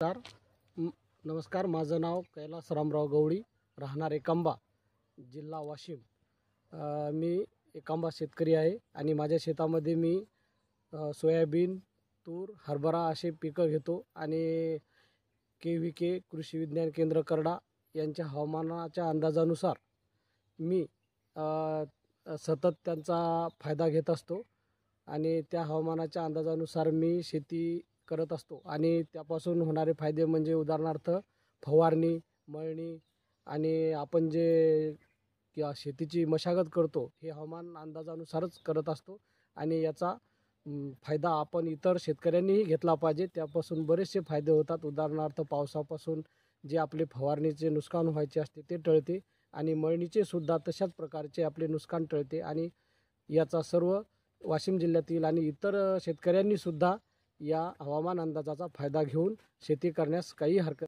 नमस्कार, माझं नाव कैलास रामराव गवळी, राहणार एकंबा, जिल्हा वाशिम. मी एकंबा शेतकरी आहे आणि माझ्या शेतामध्ये मी सोयाबीन, तूर, हरभरा असे पिकं घेतो आणि KVK कृषी विज्ञान केंद्र करडा यांच्या हवामानाच्या अंदाजानुसार मी सतत त्यांचा फायदा घेत असतो आणि त्या हवामानाच्या अंदाजानुसार मी शेती करत असतो. आणि त्यापासून होणारे फायदे म्हणजे उदाहरणार्थ फवारणी, मळणी आणि आपण जे किंवा शेतीची मशागत करतो हे हवामान अंदाजानुसारच करत असतो आणि याचा फायदा आपण इतर शेतकऱ्यांनीही घेतला पाहिजे. त्यापासून बरेचसे फायदे होतात. उदाहरणार्थ पावसापासून जे आपले फवारणीचे नुकसान व्हायचे असते ते टळते आणि मळणीचे सुद्धा तशाच प्रकारचे आपले नुकसान टळते आणि याचा सर्व वाशिम जिल्ह्यातील आणि इतर शेतकऱ्यांनी सुद्धा या हवामान अंदाजाचा फायदा घेऊन शेती करण्यास काही हरकत